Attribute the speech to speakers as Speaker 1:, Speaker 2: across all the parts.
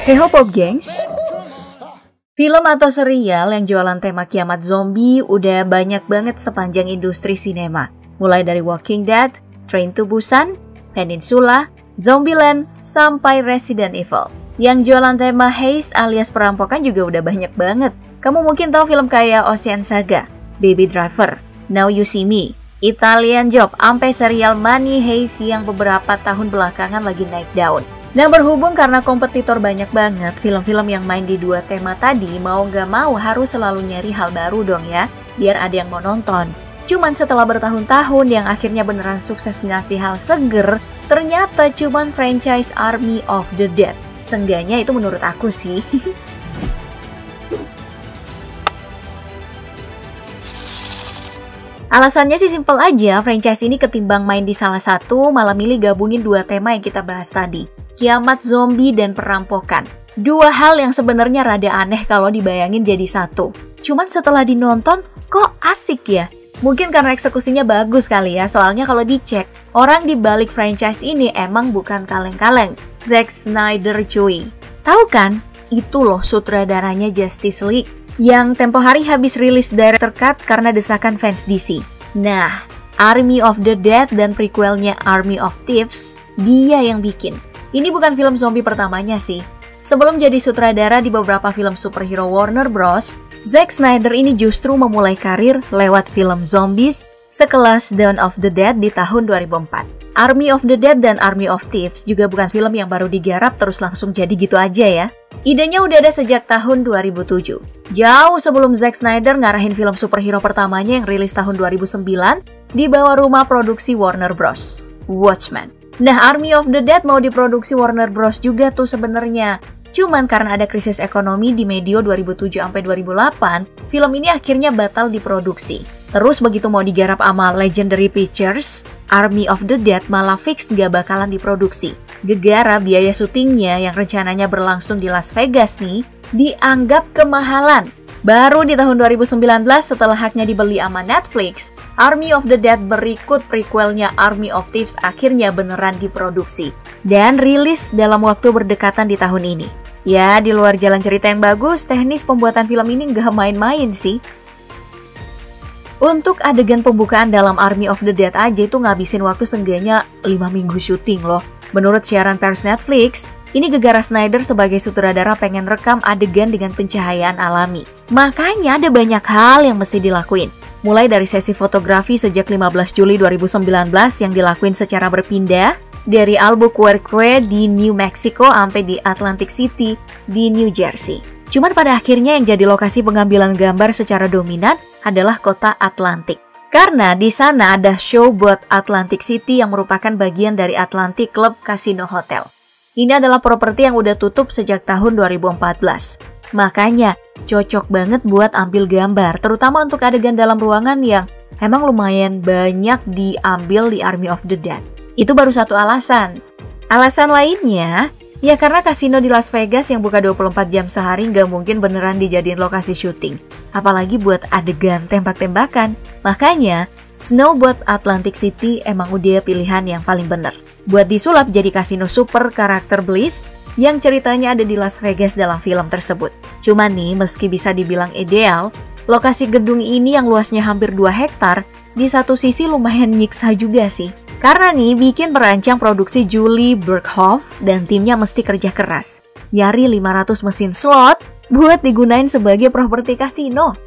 Speaker 1: Hey ho Pop Gengs, film atau serial yang jualan tema kiamat zombie udah banyak banget sepanjang industri sinema. Mulai dari Walking Dead, Train to Busan, Peninsula, Zombieland, sampai Resident Evil. Yang jualan tema heist alias perampokan juga udah banyak banget. Kamu mungkin tahu film kayak Ocean Saga, Baby Driver, Now You See Me, Italian Job, sampai serial Money Heist yang beberapa tahun belakangan lagi naik daun. Nah, berhubung karena kompetitor banyak banget, film-film yang main di dua tema tadi mau nggak mau harus selalu nyari hal baru dong ya, biar ada yang mau nonton. Cuman setelah bertahun-tahun yang akhirnya beneran sukses ngasih hal seger, ternyata cuman franchise Army of the Dead. Seenggaknya itu menurut aku sih. Alasannya sih simpel aja, franchise ini ketimbang main di salah satu, malah milih gabungin dua tema yang kita bahas tadi. Kiamat zombie dan perampokan. Dua hal yang sebenarnya rada aneh kalau dibayangin jadi satu. Cuman setelah dinonton, kok asik ya? Mungkin karena eksekusinya bagus kali ya, soalnya kalau dicek, orang di balik franchise ini emang bukan kaleng-kaleng. Zack Snyder cuy. Tahu kan? Itu loh sutradaranya Justice League yang tempo hari habis rilis director cut karena desakan fans DC. Nah, Army of the Dead dan prequelnya Army of Thieves, dia yang bikin. Ini bukan film zombie pertamanya sih. Sebelum jadi sutradara di beberapa film superhero Warner Bros., Zack Snyder ini justru memulai karir lewat film zombies sekelas Dawn of the Dead di tahun 2004. Army of the Dead dan Army of Thieves juga bukan film yang baru digarap terus langsung jadi gitu aja ya. Idenya udah ada sejak tahun 2007. Jauh sebelum Zack Snyder ngarahin film superhero pertamanya yang rilis tahun 2009 di bawah rumah produksi Warner Bros., Watchmen. Nah, Army of the Dead mau diproduksi Warner Bros. Juga tuh sebenarnya. Cuman karena ada krisis ekonomi di medio 2007-2008, film ini akhirnya batal diproduksi. Terus begitu mau digarap sama Legendary Pictures, Army of the Dead malah fix gak bakalan diproduksi. Gegara biaya syutingnya yang rencananya berlangsung di Las Vegas nih, dianggap kemahalan. Baru di tahun 2019 setelah haknya dibeli sama Netflix, Army of the Dead berikut prequelnya Army of Thieves akhirnya beneran diproduksi dan rilis dalam waktu berdekatan di tahun ini. Ya, di luar jalan cerita yang bagus, teknis pembuatan film ini nggak main-main sih. Untuk adegan pembukaan dalam Army of the Dead aja itu ngabisin waktu seenggaknya 5 minggu syuting loh. Menurut siaran pers Netflix, ini gegara Snyder sebagai sutradara pengen rekam adegan dengan pencahayaan alami. Makanya ada banyak hal yang mesti dilakuin. Mulai dari sesi fotografi sejak 15 Juli 2019 yang dilakuin secara berpindah, dari Albuquerque di New Mexico sampai di Atlantic City di New Jersey. Cuman pada akhirnya yang jadi lokasi pengambilan gambar secara dominan adalah kota Atlantic. Karena di sana ada show buat Atlantic City yang merupakan bagian dari Atlantic Club Casino Hotel. Ini adalah properti yang udah tutup sejak tahun 2014. Makanya cocok banget buat ambil gambar, terutama untuk adegan dalam ruangan yang emang lumayan banyak diambil di Army of the Dead. Itu baru satu alasan. Alasan lainnya, ya karena kasino di Las Vegas yang buka 24 jam sehari nggak mungkin beneran dijadiin lokasi syuting. Apalagi buat adegan tembak-tembakan. Makanya, Snow buat Atlantic City emang udah pilihan yang paling bener. Buat disulap jadi kasino super karakter Bliss yang ceritanya ada di Las Vegas dalam film tersebut. Cuman nih, meski bisa dibilang ideal, lokasi gedung ini yang luasnya hampir 2 hektar, di satu sisi lumayan nyiksa juga sih. Karena nih, bikin perancang produksi Julie Burkhoff dan timnya mesti kerja keras. Nyari 500 mesin slot buat digunain sebagai properti kasino.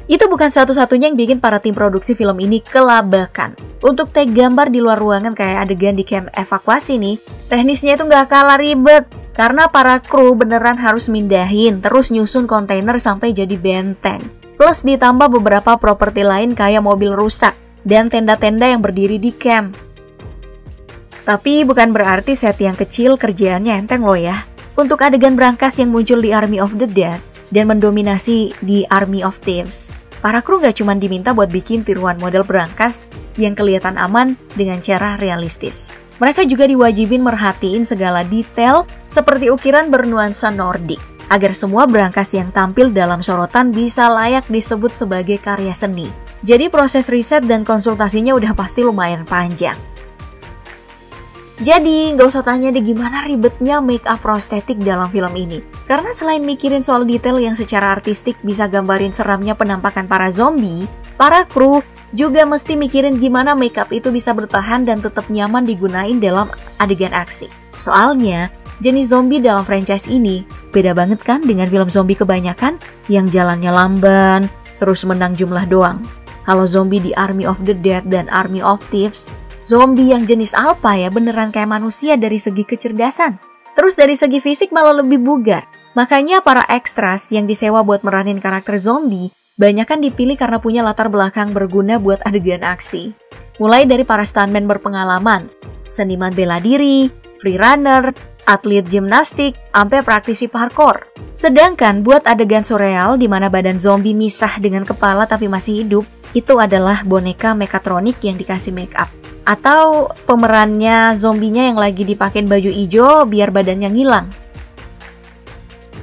Speaker 1: Itu bukan satu-satunya yang bikin para tim produksi film ini kelabakan. Untuk take gambar di luar ruangan kayak adegan di camp evakuasi nih, teknisnya itu nggak kalah ribet. Karena para kru beneran harus mindahin, terus nyusun kontainer sampai jadi benteng. Plus ditambah beberapa properti lain kayak mobil rusak dan tenda-tenda yang berdiri di camp. Tapi bukan berarti set yang kecil kerjaannya enteng loh ya. Untuk adegan berangkas yang muncul di Army of the Dead dan mendominasi di Army of Thieves, para kru gak cuma diminta buat bikin tiruan model berangkas yang kelihatan aman dengan cara realistis. Mereka juga diwajibin merhatiin segala detail seperti ukiran bernuansa Nordik, agar semua berangkas yang tampil dalam sorotan bisa layak disebut sebagai karya seni. Jadi proses riset dan konsultasinya udah pasti lumayan panjang. Jadi nggak usah tanya deh gimana ribetnya make up prostetik dalam film ini. Karena selain mikirin soal detail yang secara artistik bisa gambarin seramnya penampakan para zombie, para kru juga mesti mikirin gimana make up itu bisa bertahan dan tetap nyaman digunain dalam adegan aksi. Soalnya, jenis zombie dalam franchise ini beda banget kan dengan film zombie kebanyakan yang jalannya lamban, terus menang jumlah doang. Kalau zombie di Army of the Dead dan Army of Thieves, zombie yang jenis apa ya, beneran kayak manusia dari segi kecerdasan. Terus dari segi fisik malah lebih bugar. Makanya para ekstras yang disewa buat meranin karakter zombie, banyakan dipilih karena punya latar belakang berguna buat adegan aksi. Mulai dari para stuntman berpengalaman, seniman bela diri, free runner, atlet gimnastik, sampai praktisi parkour. Sedangkan buat adegan surreal di mana badan zombie misah dengan kepala tapi masih hidup, itu adalah boneka mekatronik yang dikasih make up. Atau pemerannya zombinya yang lagi dipakein baju hijau biar badannya ngilang.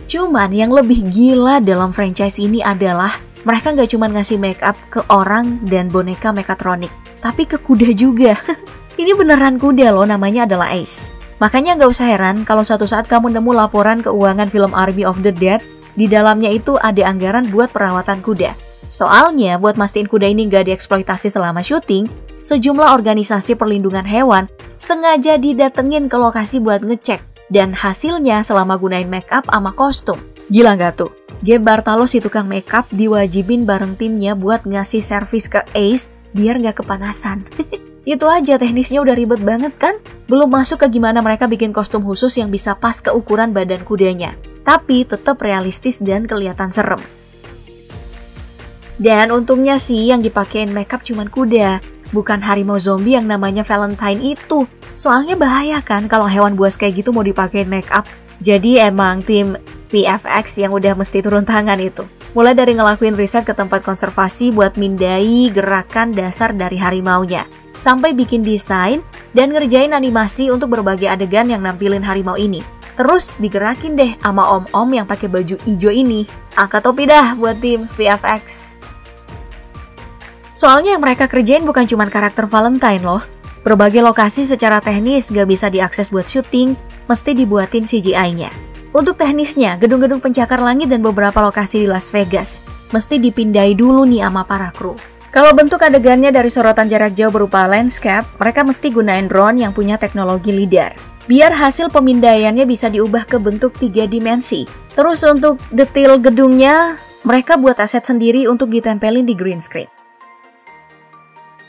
Speaker 1: Cuman yang lebih gila dalam franchise ini adalah mereka nggak cuma ngasih make up ke orang dan boneka mekatronik, tapi ke kuda juga. Ini beneran kuda loh, namanya adalah Ace. Makanya nggak usah heran kalau suatu saat kamu nemu laporan keuangan film Army of the Dead, di dalamnya itu ada anggaran buat perawatan kuda. Soalnya buat mastiin kuda ini nggak dieksploitasi selama syuting, sejumlah organisasi perlindungan hewan sengaja didatengin ke lokasi buat ngecek. Dan hasilnya selama gunain make up sama kostum. Gila nggak tuh? Gabe Bartalo si tukang make up diwajibin bareng timnya buat ngasih servis ke Ace biar nggak kepanasan. Itu aja teknisnya udah ribet banget kan? Belum masuk ke gimana mereka bikin kostum khusus yang bisa pas ke ukuran badan kudanya. Tapi tetap realistis dan kelihatan serem. Dan untungnya sih yang dipakein makeup cuman kuda, bukan harimau zombie yang namanya Valentine itu. Soalnya bahaya kan kalau hewan buas kayak gitu mau dipakein makeup. Jadi emang tim VFX yang udah mesti turun tangan itu. Mulai dari ngelakuin riset ke tempat konservasi buat mindai gerakan dasar dari harimaunya, sampai bikin desain dan ngerjain animasi untuk berbagai adegan yang nampilin harimau ini. Terus digerakin deh sama om-om yang pakai baju hijau ini. Angkat topi dah buat tim VFX. Soalnya yang mereka kerjain bukan cuma karakter Valentine loh. Berbagai lokasi secara teknis gak bisa diakses buat syuting, mesti dibuatin CGI-nya. Untuk teknisnya, gedung-gedung pencakar langit dan beberapa lokasi di Las Vegas mesti dipindai dulu nih sama para kru. Kalau bentuk adegannya dari sorotan jarak jauh berupa landscape, mereka mesti gunain drone yang punya teknologi LiDAR. Biar hasil pemindaiannya bisa diubah ke bentuk 3 dimensi. Terus untuk detail gedungnya, mereka buat aset sendiri untuk ditempelin di green screen.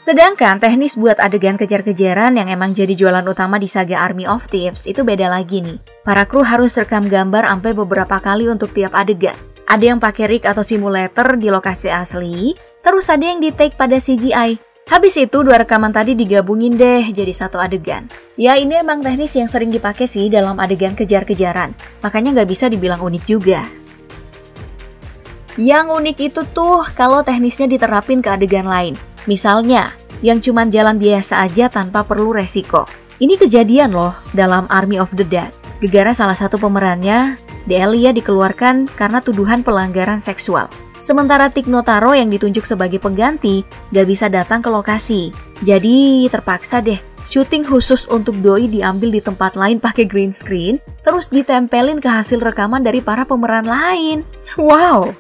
Speaker 1: Sedangkan teknis buat adegan kejar-kejaran yang emang jadi jualan utama di saga Army of Thieves itu beda lagi nih. Para kru harus rekam gambar sampai beberapa kali untuk tiap adegan. Ada yang pakai rig atau simulator di lokasi asli, terus ada yang di-take pada CGI. Habis itu 2 rekaman tadi digabungin deh jadi satu adegan. Ya ini emang teknis yang sering dipakai sih dalam adegan kejar-kejaran, makanya nggak bisa dibilang unik juga. Yang unik itu tuh kalau teknisnya diterapin ke adegan lain. Misalnya, yang cuman jalan biasa aja tanpa perlu resiko. Ini kejadian loh dalam Army of the Dead. Gegara salah satu pemerannya, Delia dikeluarkan karena tuduhan pelanggaran seksual. Sementara Tig Notaro yang ditunjuk sebagai pengganti gak bisa datang ke lokasi. Jadi terpaksa deh, syuting khusus untuk doi diambil di tempat lain pakai green screen, terus ditempelin ke hasil rekaman dari para pemeran lain. Wow!